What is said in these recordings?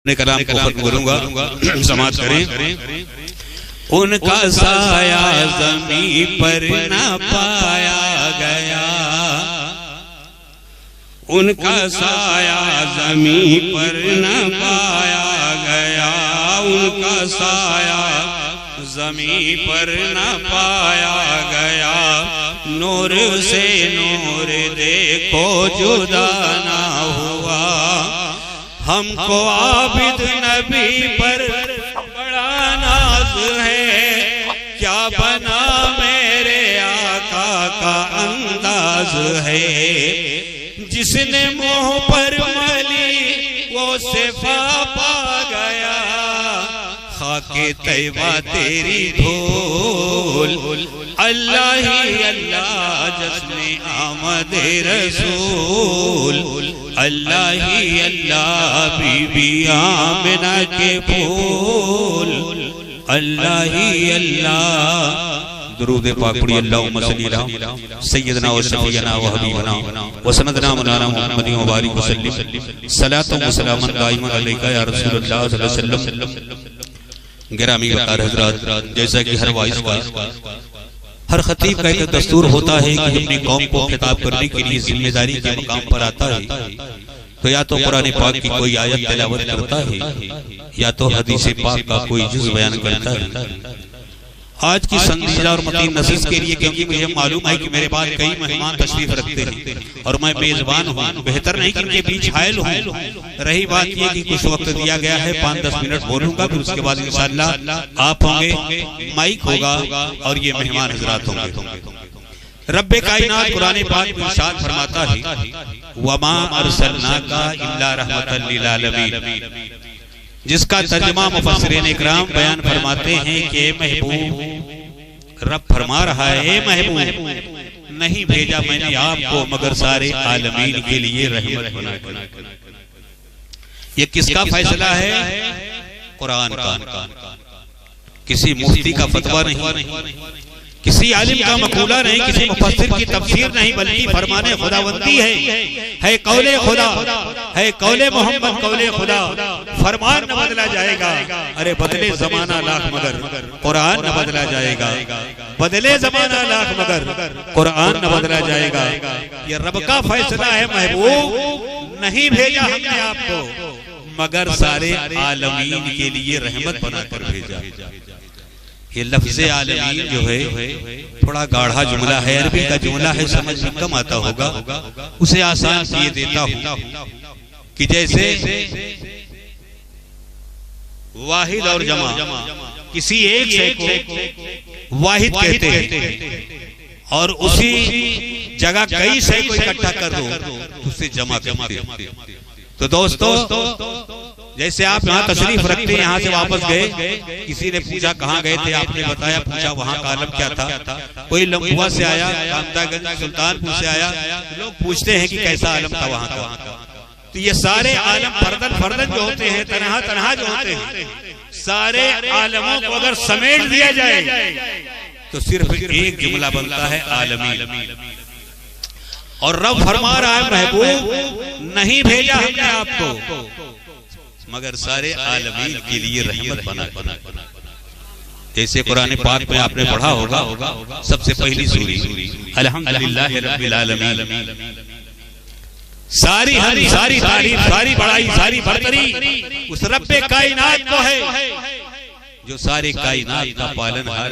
اپنے کلام کو ختم کروں گا، سماعت کریں۔ ان کا سایہ زمین پر نہ پایا گیا، ان کا سایہ زمین پر نہ پایا گیا، ان کا سایہ زمین پر نہ پایا گیا، نور سے نور دیکھو جدا نہ ہوا، ہم کو عابد نبی پر بڑا ناز ہے، کیا بنا میرے آقا کا انداز ہے، جس نے منہ پر ملی وہ صفا پا گیا، خاک طیبہ تیری دھول، اللہ ہی اللہ جشن آمد رسول، اللہ ہی اللہ بی بی آمنہ کے پھول، اللہ ہی اللہ۔ درود پاک پڑھی، اللہم صلی اللہ سیدنا و شفیعنا و حبیبنا و سندنا مولانا محمد و بارک وسلم، صلاۃ و سلام دائما علیکہ یا رسول اللہ صلی اللہ علیہ وسلم۔ گرامی وقار حضرات، جیسا کہ ہر وائس کا، ہر خطیب کا ایک دستور ہوتا ہے کہ اپنی قوم کو خطاب کرنے کے لیے ذمہ داری کے مقام پر آتا ہے تو یا تو قرآن پاک کی کوئی آیت تلاوت کرتا ہے یا تو حدیث پاک کا کوئی جز بیان کرتا ہے۔ آج کی سنجیدہ اور متین نشست کے لیے، کیونکہ مجھے معلوم ہے کہ میرے بعد کئی مہمان تشریف رکھتے ہیں اور میں میزبان ہوں، بہتر نہیں کہ ان کے بیچ حائل ہوں۔ رہی بات یہ کہ کچھ وقت دیا گیا ہے، 5-10 منٹ بولوں گا، پھر اس کے بعد انشاءاللہ آپ ہوں گے، مائک ہوگا اور یہ مہمان حضرات ہوں گے۔ رب کائنات قرآن پاک میں ارشاد فرماتا ہے وَمَا أَرْسَلْنَاكَ إِلَّا رَحْمَةً لِّلْعَالَمِينَ، جس کا ترجمہ مفسرین اکرام بیان فرماتے ہیں کہ اے محبوب، رب فرما رہا ہے اے محبوب، نہیں بھیجا میں نے آپ کو مگر سارے عالمین کے لیے رحمت بنا کر۔ یہ کس کا فیصلہ ہے؟ قرآن کا، کسی مفتی کا فتویٰ نہیں، کسی عالم کا مقولہ نہیں، کسی مفسر کی تفسیر نہیں، بلکہ فرمان خداوندی ہے قول خدا، ہے قول محمد، قول خدا۔ فرمان نہ بدلا جائے گا، ارے بدلے زمانہ لاکھ مگر قرآن نہ بدلا جائے گا، بدلے زمانہ لاکھ مگر قرآن نہ بدلا جائے گا۔ یہ رب کا فیصلہ ہے محبوب، نہیں بھیجا ہم نے آپ کو مگر سارے عالمین کے لیے رحمت بنا کر بھیجا۔ یہ لفظ عالمین جو ہے تھوڑا گاڑھا جملہ ہے، عربی کا جملہ ہے، سمجھ میں کم آتا ہوگا، اسے آسان یہ دیتا ہوں کہ جیسے واحد اور جمع، کسی ایک شے کو واحد کہتے ہیں اور اسی جگہ کئی شے کو اکٹھا کر دو اسے جمع کہتے ہیں۔ تو دوستو، جیسے آپ یہاں تشریف رکھتے ہیں، یہاں سے واپس گئے، کسی نے پوچھا کہاں گئے تھے، آپ نے بتایا، پوچھا وہاں کا عالم کیا تھا، کوئی لمبوا سے آیا، کامتا گنج سلطان پور سے آیا، لوگ پوچھتے ہیں کہ کیسا عالم تھا وہاں کا۔ تو یہ سارے عالم فردن فردن جو ہوتے ہیں، تنہا تنہا جو ہوتے ہیں، سارے عالموں کو اگر سمیٹ دیا جائے تو صرف ایک جملہ بنتا ہے عالمین۔ اور رب فرما رہا ہے محبوب، نہیں بھیجا ہم نے آپ کو مگر سارے عالمین کے لیے رحمت بنا کر۔ جیسے قرآن پاک میں آپ نے پڑھا ہوگا، سب سے پہلی سوری الحمدللہ رب العالمین، ساری حمد، ساری تعریف، ساری بڑائی، ساری برتری اس رب کائنات کو ہے جو سارے کائنات کا پالن ہار،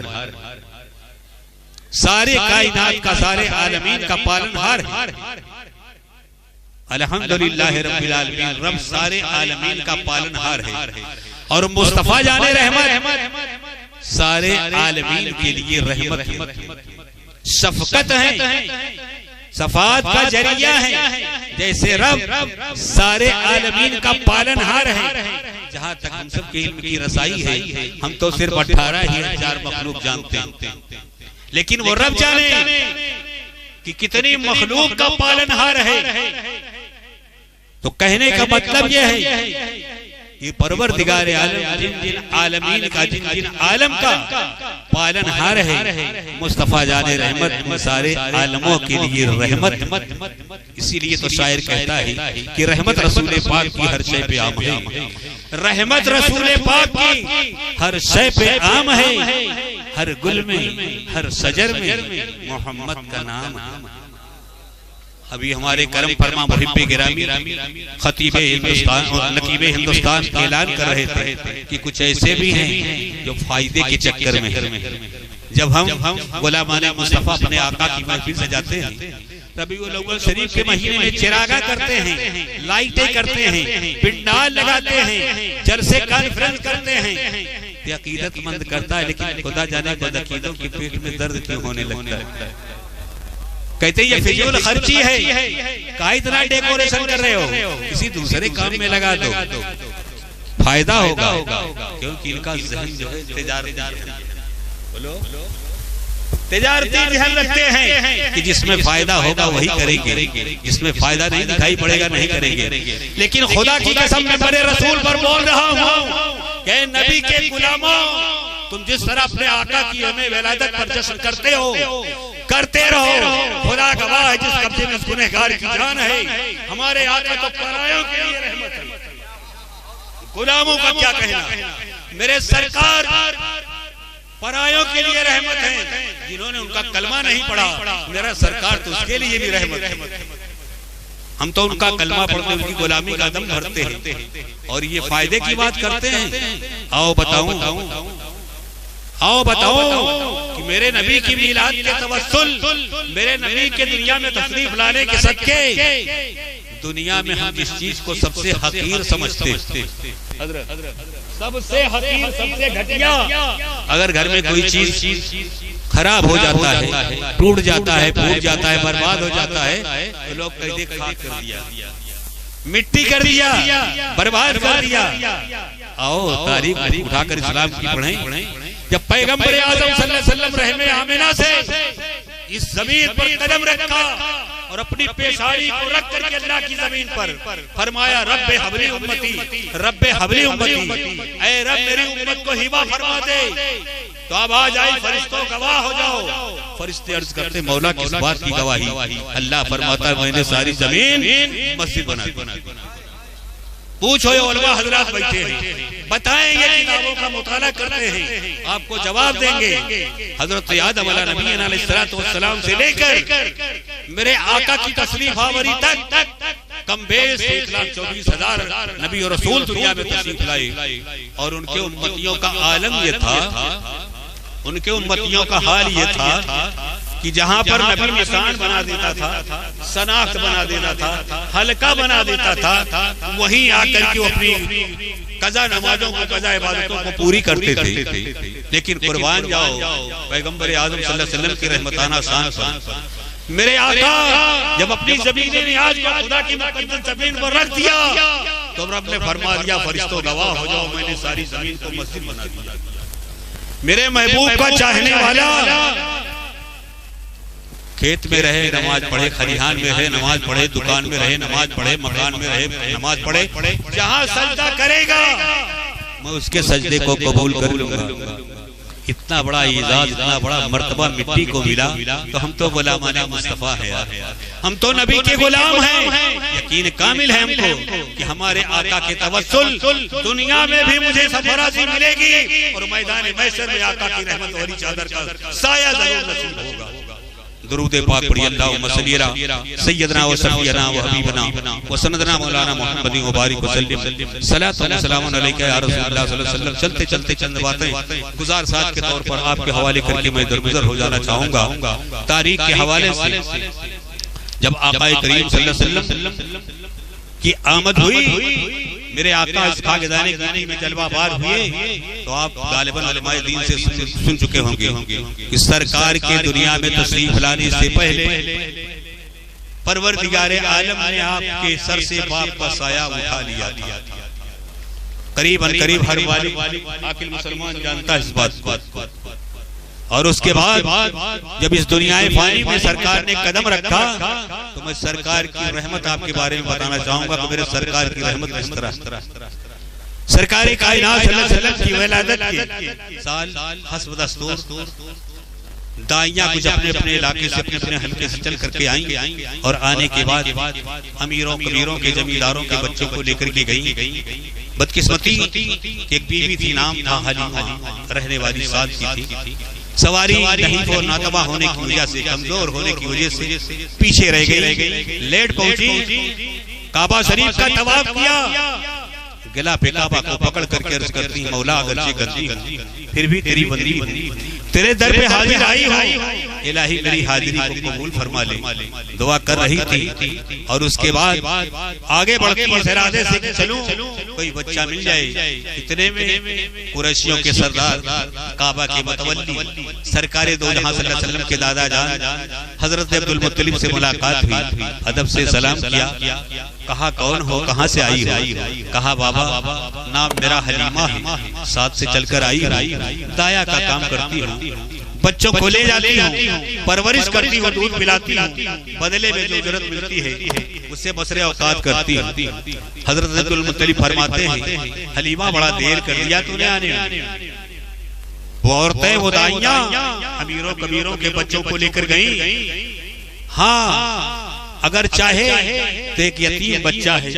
سارے کائنات کا، سارے عالمین کا پالن ہار ہے۔ الحمدللہ رب العالمین، رب سارے عالمین کا پالن ہار ہے، اور مصطفیٰ جان رحمت سارے عالمین کے لیے رحمت ہے، شفقت ہے، صفات کا ذریعہ ہے۔ جیسے رب سارے عالمین کا پالن ہار ہے، جہاں تک ہم سب کے علم کی رسائی ہے، ہم تو صرف 18,000 مخلوق جانتے ہیں، لیکن وہ رب جانے کہ کتنی مخلوق کا پالن ہار ہے۔ تو کہنے کا مطلب یہ ہے یہ پروردگار عالم جن جن عالمین کا، جن جن عالم کا پالن ہار ہے، مصطفیٰ جان رحمت سارے عالموں کے لیے رحمت۔ اسی لیے تو شاعر کہتا ہے کہ رحمت رسول پاک کی ہر شے پہ عام ہے۔ رحمت رسول پاک کی ہر شے پہ عام ہے، ہر گل میں ہر شجر میں محمد کا نام۔ ابھی ہمارے کرم فرما محب گرامی خطیب ہندوستان اور نقیب ہندوستان اعلان کر رہے تھے کہ کچھ ایسے بھی ہیں جو فائدے کے چکر میں ہیں۔ جب ہم غلامان مصطفیٰ اپنے آقا کی محفل سجاتے ہیں، ربیع الاول شریف کے مہینے میں چراغاں کرتے ہیں، لائٹیں کرتے ہیں، پنڈال لگاتے ہیں، جلسے کانفرنس کرتے ہیں، یہ عقیدت مند کرتا ہے، لیکن خدا جانے بد عقیدوں کی پیٹ میں درد کیوں ہونے لگتا ہے۔ کہتے ہیں یہ فضول خرچی ہے، کہاں اتنا ڈیکوریشن کر رہے ہو، کسی دوسرے کام میں لگا دو، فائدہ ہوگا، کیونکہ ان کا ذہن جو ہے تجارتی ذہن رکھتے ہیں کہ جس میں فائدہ ہوگا وہی کریں گے، جس میں فائدہ نہیں دکھائی پڑے گا نہیں کریں گے۔ لیکن خدا کی قسم میں بڑے رسول پر بول رہا ہوں کہ نبی کے غلاموں، تم جس طرح اپنے آقا کی ہمیں ولادت پر جشن کرتے ہو، کرتے رہو۔ خدا گواہ ہے جس قبضے میں اس گنہگار کی جان ہے، ہمارے آقا تو پرایوں کے لیے رحمت ہے، غلاموں کا کیا کہنا۔ میرے سرکار پرایوں کے لیے رحمت ہے، جنہوں نے ان کا کلمہ نہیں پڑھا، میرا سرکار تو اس کے لیے بھی رحمت ہے۔ ہم تو ان کا کلمہ پڑھتے ان کی غلامی کا دم بھرتے ہیں، اور یہ فائدے کی بات کرتے ہیں۔ آؤ بتاؤ کہ میرے نبی کی میلاد کے توسل، میرے نبی کے دنیا میں تشریف لانے کے صدقے، دنیا میں ہم جس چیز کو سب سے حقیر سمجھتے ہیں، سب سے حقیر، سب سے گھٹیا، اگر گھر میں کوئی چیز خراب ہو جاتا ہے، ٹوٹ جاتا ہے، پھوٹ جاتا ہے، برباد ہو جاتا ہے، تو لوگ کہتے ہیں خاک کر دیا، مٹی کر دیا، برباد کر دیا۔ آؤ تاریخ اٹھا کر اسلام کی پڑھیں۔ جب پیغمبر اعظم صلی اللہ علیہ وسلم رحم آمنہ سے اس زمین پر قدم رکھا اور اپنی پیشانی کو رکھ کر کے اللہ کی زمین پر فرمایا رب حبلی امتی، رب حبلی امتی، اے رب میری امت کو ہبہ فرما دے، تو اب آ جائے فرشتوں گواہ ہو جاؤ۔ فرشتے عرض کرتے مولا کس بات کی گواہی؟ اللہ فرماتا ہے میں نے ساری زمین مسجد بنا دی۔ پوچھو یہ علماء حضرات بیٹھے ہیں، بتائیں یہ کتابوں کا مطالعہ کرتے ہیں، آپ کو جواب دیں گے۔ حضرت آدم علیہ نبینا علیہ السلام سے لے کر میرے آقا کی تشریف آوری تک کم بیش 1,24,000 نبی اور رسول دنیا میں تشریف لائے، اور ان کے امتیوں کا عالم یہ تھا، ان کے امتیوں کا حال یہ تھا کہ جہاں پر نبی نشان بنا دیتا تھا، شناخت بنا دیتا تھا، حلقہ بنا دیتا تھا، وہیں آ کر کے اپنی قضا نمازوں کو، قضا عبادتوں کو پوری کرتے تھے۔ لیکن قربان جاؤ پیغمبر اعظم صلی اللہ علیہ وسلم کی رحمتانہ شان پر میرے آقا جب اپنی زمین نیاز کو خدا کی مقدس زمین پر رکھ دیا تو رب نے فرما دیا فرشتوں گواہ ہو جاؤ میں نے ساری زمین کو مسجد بنا دیا۔ میرے محبوب کا چاہنے والا کھیت میں رہے نماز پڑھے، خلیحان میں رہے نماز پڑھے، دکان میں رہے نماز پڑھے، مکان میں رہے نماز پڑھے، جہاں سجدہ کرے گا میں اس کے سجدے کو قبول کر لوں گا۔ اتنا بڑا اعزاز، اتنا بڑا مرتبہ مٹی کو ملا، تو ہم تو غلامان مصطفیٰ ہیں، ہم تو نبی کے غلام ہیں۔ یقین کامل ہے ہم کو کہ ہمارے آقا کے توسل دنیا میں بھی مجھے سرفرازی ملے گی، اور میدان محشر میں آقا کی رحمت والی چادر کا سایہ ضرور نصیب ہوگا۔ درود پاک پڑھی اللہم صلی علی سیدنا و سفینا و حبیبنا و سندنا مولانا محمد مبارک وسلم، صلاۃ و سلام علیکہ یا رسول اللہ صلی اللہ علیہ وسلم۔ چلتے چلتے چند باتیں گزار ساتھ کے طور پر آپ کے حوالے کر کے میں درگزر ہو جانا چاہوں گا۔ تاریخ کے حوالے سے جب آقا کریم صلی اللہ علیہ وسلم کی آمد ہوئی، میرے آقا اس خاکدان گانی میں جلوہ بار ہوئے، تو آپ غالباً علماء دین سے سن چکے ہوں گے کہ سرکار کے دنیا میں تشریف لانے سے پہلے پروردگار عالم نے آپ کے سر سے باپ کا سایہ اٹھا لیا تھا۔ قریب ہر والد عاقل مسلمان جانتا ہے اس بات کو۔ اور اس کے بعد جب اس دنیا فانی میں سرکار نے قدم رکھا تو میں سرکار کی رحمت آپ کے بارے میں بتانا چاہوں گا کہ میرے سرکار کی رحمت اس طرح سرکار کائنات صلی اللہ علیہ وسلم کی ولادت کے سال حسب دستور دائیاں کچھ اپنے اپنے علاقے سے اپنے اپنے حلقے سے چل کر کے آئیں، اور آنے کے بعد امیروں کبیروں کے زمینداروں کے بچوں کو لے کر کے گئیں، بدقسمتی کہ ایک بیوی تھی، نام تھا حلیمہ، رہنے والی سال کی تھی، سواری نہیں اور ناتبہ ہونے کی وجہ سے، کمزور ہونے کی وجہ سے پیچھے رہ گئی، لیٹ پہنچی، کعبہ شریف کا طواف کیا، گلا پہ کعبہ کو پکڑ کر کے عرض کرتی مولا اگرچہ غلطی ہوئی پھر بھی تیری بندی ہوں، تیرے در پہ حاضر آئی ہوں، الہی میری حاضری کو قبول فرما لے، دعا کر رہی تھی اور اس کے بعد آگے بڑھتی اس ارادے سے کہ چلوں کوئی بچہ مل جائے۔ اتنے میں قریشیوں کے سردار کعبہ کے متولی سرکار دو جہاں صلی اللہ علیہ وسلم کے دادا جان حضرت عبد المطلب سے ملاقات ہوئی، ادب سے سلام کیا، کہا کون ہو، کہاں سے آئی ہو؟ کہا بابا نام میرا حلیمہ ہے، ساتھ سے چل کر آئی ہوں، دایا کا کام کرتی ہوں، بچوں کو لے جاتی ہوں، پرورش کرتی ہوں، دودھ پلاتی ہوں، بدلے میں جو اجرت ملتی ہے اس سے بسر اوقات کرتی ہوں۔ حضرت عبد المطلب فرماتے ہیں حلیمہ بڑا دیر کر دیا تو نے آنے میں، وہ عورتیں وہ دائیاں امیروں کبیروں کے بچوں کو لے کر گئیں، ہاں اگر چاہے تو ایک یتیم بچہ ہے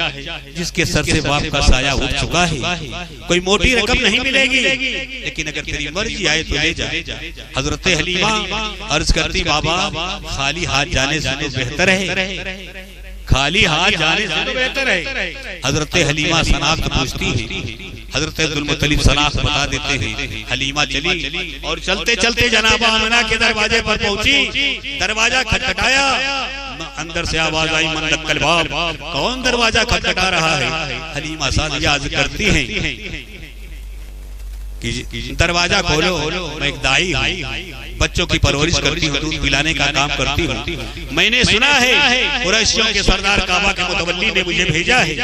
جس کے سر سے باپ کا سایہ اٹھ چکا ہے، کوئی موٹی رقم نہیں ملے گی، لیکن اگر تیری مرضی آئے تو لے جا۔ حضرت حلیمہ عرض کرتی بابا خالی ہاتھ جانے سے تو بہتر ہے، خالی ہاتھ جانے سے تو بہتر ہے۔ حضرت حلیمہ شناخت پوچھتی ہے، حضرت عبد المطلب شناخت بتا دیتے ہیں، حلیمہ چلی اور چلتے چلتے جناب آمنہ کے دروازے پر پہنچی، دروازہ کھٹکھٹایا، اندر سے آواز آئی من دق الباب، کون دروازہ کھٹکھٹا رہا ہے؟ حلیمہ سعدیہ عرض کرتی ہیں کہ دروازہ کھولو، میں ایک دائی ہوں، بچوں کی پرورش کرتی ہوں، دودھ پلانے کا کام کرتی ہوں، میں نے سنا ہے قریشیوں کے سردار کعبہ کے متولی نے مجھے بھیجا ہے،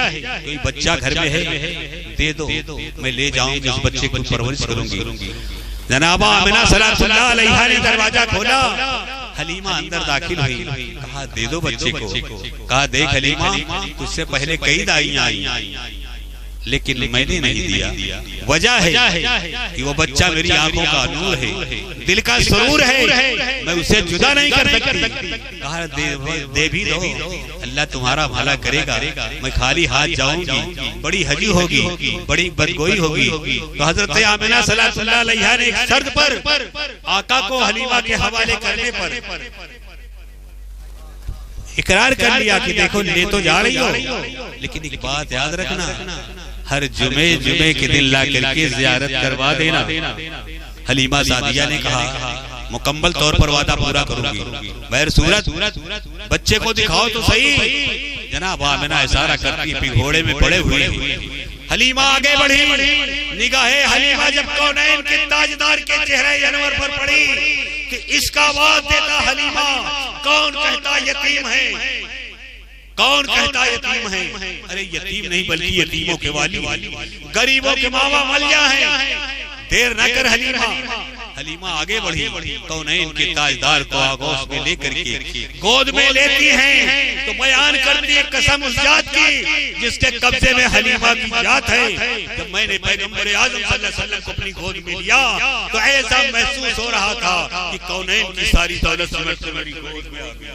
کوئی بچہ گھر میں ہے دے دو، میں لے جاؤں گی اس بچے کو پرورش کروں گی۔ جناب آمنہ صلی اللہ علیہ نے دروازہ کھولا، حلیمہ اندر داخل ہوئی، کہا دے دو بچے کو، کہا دیکھ حلیمہ تجھ سے پہلے کئی دائیاں آئیں لیکن میں نے نہیں دیا، وجہ ہے کہ وہ بچہ میری آنکھوں کا نور ہے، دل کا سرور ہے، میں اسے جدا نہیں کر سکتی، کہا دے بھی دو، اللہ تمہارا بھلا کرے گا، میں خالی ہاتھ جاؤں گی بڑی حجی ہوگی، بڑی بدگوئی ہوگی۔ تو حضرت آمنہ صلی اللہ علیہ نے ایک شرط پر آقا کو حلیمہ کے حوالے کرنے پر اقرار کر لیا کہ دیکھو لے تو جا رہی ہو، لیکن ایک بات یاد رکھنا، ہر جمعے کے دن لا کر کے زیارت کروا دینا۔ حلیمہ سعدیہ نے کہا مکمل طور پر وعدہ پورا کروں گی، بہر صورت بچے کو دکھاؤ تو صحیح۔ جناب آمنہ اشارہ کرتی پھر گھوڑے میں پڑے ہوئے، حلیمہ آگے بڑھی، نگاہ حلیمہ جب کونین کے تاجدار کے چہرے انور پر پڑی کہ اس کا آواز دیتا حلیمہ، کون کہتا یتیم ہے، کون کہتا یتیم ہے؟ ارے یتیم نہیں بلکہ یتیموں کے والی، غریبوں کے ماوا ملیا ہیں، دیر نہ کر حلیمہ۔ حلیمہ آگے بڑھی، کونین کے تاجدار کو آغوش میں لے کر کے گود میں لیتی ہیں تو بیان کرتی ہے قسم اس ذات کی جس کے قبضے میں حلیمہ کی ذات ہے، جب میں نے پیغمبر اعظم صلی اللہ علیہ وسلم کو اپنی گود میں لیا تو ایسا محسوس ہو رہا تھا کہ کونین کی ساری دولت سمیٹ کر میری گود میں آ گئی،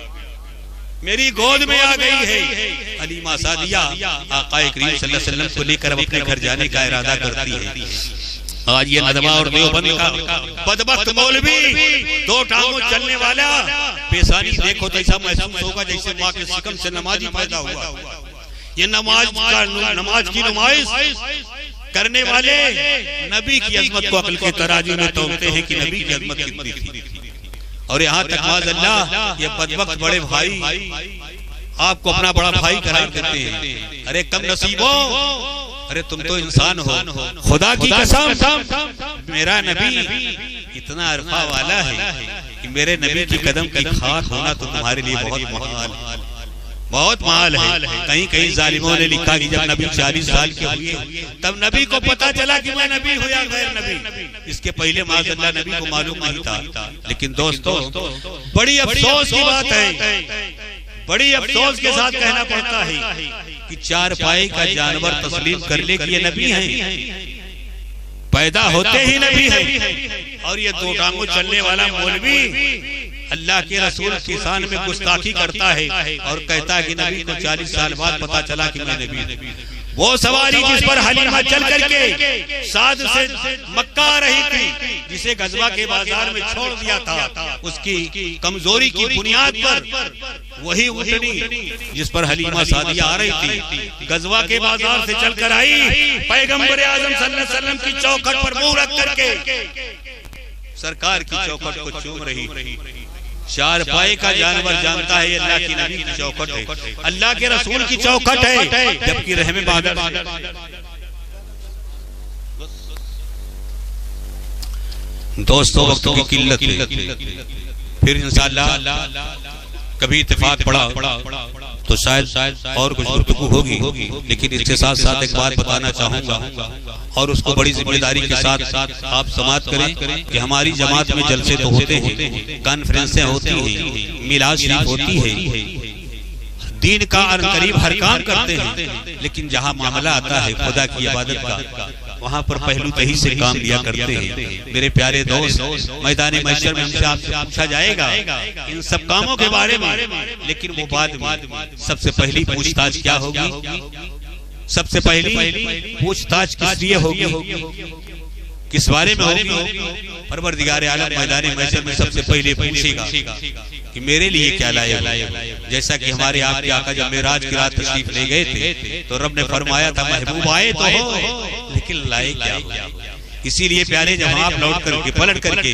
میری گود میں آ گئی ہے۔ حلیمہ سعدیہ آقا کریم صلی اللہ علیہ وسلم کو لے کر اپنے گھر جانے کا ارادہ کرتی ہے۔ آج یہ ندوہ اور دیوبند کا بدبخت مولوی دو ٹانگوں چلنے والا پیشانی دیکھو تو ایسا محسوس ہوگا جیسے ماں کے شکم سے نمازی پیدا ہوا۔ یہ نماز کی نمائش کرنے والے نبی کی عظمت کو عقل کے ترازو میں تولتے ہیں کہ نبی کی عظمت کتنی تھی، اور یہاں تک معاذ اللہ یہ بدبخت بڑے بھائی آپ کو اپنا بڑا بھائی قرار دیتے ہیں۔ ارے کم نصیبوں، ارے تم تو انسان ہو، خدا کی قسم میرا نبی اتنا عرفہ والا ہے کہ میرے نبی کی قدم کی خاک ہونا تو تمہارے لیے بہت محال ہے۔ کہیں کہیں ظالموں نے لکھا کہ جب نبی 40 سال کے ہوئے تب نبی کو پتا چلا کہ میں نبی ہوں یا غیر نبی، اس کے پہلے معاذ اللہ نبی کو معلوم نہیں تھا۔ لیکن دوستو بڑی افسوس کی بات ہے، بڑی افسوس کے ساتھ کہنا پڑتا ہے کہ چار پائے کا جانور تسلیم کر لے کہ یہ نبی ہیں، پیدا ہوتے ہی نبی ہیں، اور یہ دو ٹانگوں چلنے والا مولوی اللہ کے رسول کی شان میں گستاخی کرتا ہے اور کہتا ہے کہ نبی کو 40 سال بعد پتا چلا کہ میں نبی۔ وہ سواری جس پر حلیمہ چل کر کے سعد سے مکہ آ رہی تھی، جسے غزوہ کے بازار میں چھوڑ دیا تھا، اس کی کمزوری کی بنیاد پر وہی اونٹنی جس پر حلیمہ سعدیہ آ رہی تھی غزوہ کے بازار سے چل کر آئی، پیغمبر اعظم صلی اللہ علیہ وسلم کی چوکھٹ پر منہ رکھ کر کے سرکار کی چوکھٹ کو چوم رہی۔ چار پائے کا جانور جانتا ہے یہ اللہ کی نبی کی چوکھٹ ہے، اللہ کے رسول کی چوکھٹ ہے، جبکہ رحم بادر دوستو وقت کی قلت ہے، پھر انشاءاللہ کبھی اتفاق پڑا تو شاید اور کچھ گفتگو ہوگی، لیکن اس کے ساتھ ساتھ ایک بات بتانا چاہوں گا اور اس کو بڑی ذمہ داری کے ساتھ آپ سماعت کریں کہ ہماری جماعت میں جلسے تو ہوتے ہیں، کانفرنسیں ہوتی ہیں، میلاد شریف ہوتی ہے، دین کا قریب ہر کام کرتے ہیں، لیکن جہاں معاملہ آتا ہے خدا کی عبادت کا وہاں پر پہلو تہی سے کام لیا کرتے ہیں۔ میرے پیارے دوست، میدان محشر میں ہم سے آپ سے پوچھا جائے گا ان سب کاموں کے بارے میں، لیکن وہ بعد میں سب سے پہلی پوچھ تاچھ کیا ہوگی؟ سب سے پہلی پوچھ تاچھ کس لیے ہوگی؟ کس بارے میں ہوگی؟ پروردگار عالم میدان محشر میں سب سے پہلے پوچھے گا کہ میرے لیے کیا لائے ہو؟ جیسا کہ ہمارے آپ کے آقا جب معراج کی رات تشریف لے گئے تھے تو رب نے فرمایا تھا محبوب آئے تو ہو لیکن لائے کیا ہو؟ اسی لیے پیارے جب آپ لوٹ کر کے پلٹ کر کے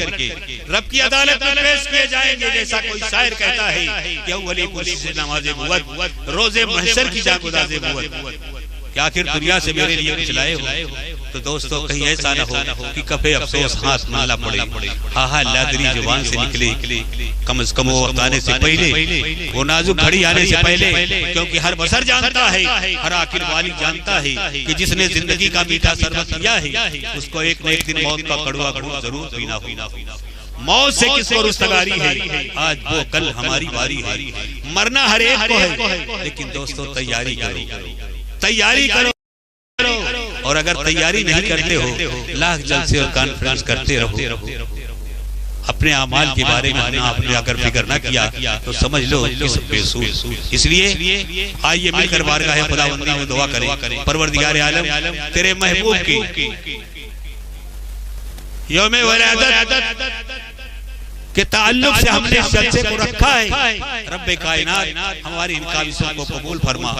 رب کی عدالت میں پیش کیے جائیں گے، جیسا کوئی شاعر کہتا ہے کہ اولی کرسی سے نماز نبوت، روز محشر کی جاگزاز نبوت، کہ آخر دنیا سے میرے لیے کچھ لائے ہو؟ تو دوستو کہیں ایسا نہ ہو کہ کفے افسوس ہاتھ مالا پڑے، ہاں لادری زبان سے نکلے، کم از کم وہ وقت آنے سے پہلے، وہ نازک گھڑی آنے سے پہلے، کیونکہ ہر بشر جانتا ہے، ہر عاقل بالغ جانتا ہے کہ جس نے زندگی کا میٹھا شربت پیا ہے اس کو ایک نہ ایک دن موت کا کڑوا گھونٹ ضرور پینا ہوگا۔ موت سے کس کو رستگاری ہے؟ آج وہ کل ہماری باری ہے، مرنا ہر ایک کو ہے، لیکن دوستو تیاری کرو، تیاری کرو، اور اگر تیاری نہیں کرتے ہو لاکھ جلسے اور کانفرنس کرتے رہو، اپنے اعمال کے بارے میں اپنے اگر فکر نہ کیا تو سمجھ لو کس بے سود۔ اس لیے آئیے مل کر بارگاہ خداوندی میں دعا کریں، پروردگار عالم تیرے محبوب کی یوم ولادت کے تعلق سے ہم نے اس جلسے کو رکھا ہے، رب کائنات ہماری ان کاوشوں کو قبول فرما،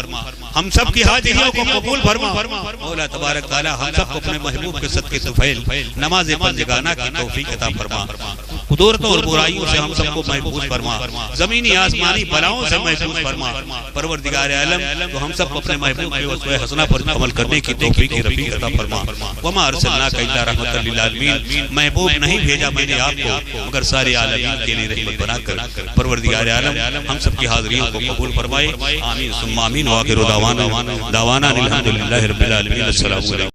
ہم سب کی حاضریوں کو قبول فرما، مولا تبارک تعالی ہم سب کو اپنے محبوب کے صدقے طفیل نماز پنجگانہ کی توفیق عطا فرما، قدرتوں اور برائیوں سے ہم سب کو محفوظ فرما، زمینی آسمانی بلاؤں سے محفوظ فرما، پروردگار عالم تو ہم سب کو اپنے محبوب کے وصف حسنہ پر عمل کرنے کی توفیق رفیق عطا فرما۔ وما ارسلناک الا رحمۃ للعالمین، محبوب نہیں بھیجا میں نے آپ کو مگر سارے عالمین کے لیے رحمت بنا کر، پروردگار عالم ہم سب کی حاضریوں کو قبول فرمائے، آمین ثم آمین، وآخر دعوانا الحمدللہ رب العالمین، السلام علیکم۔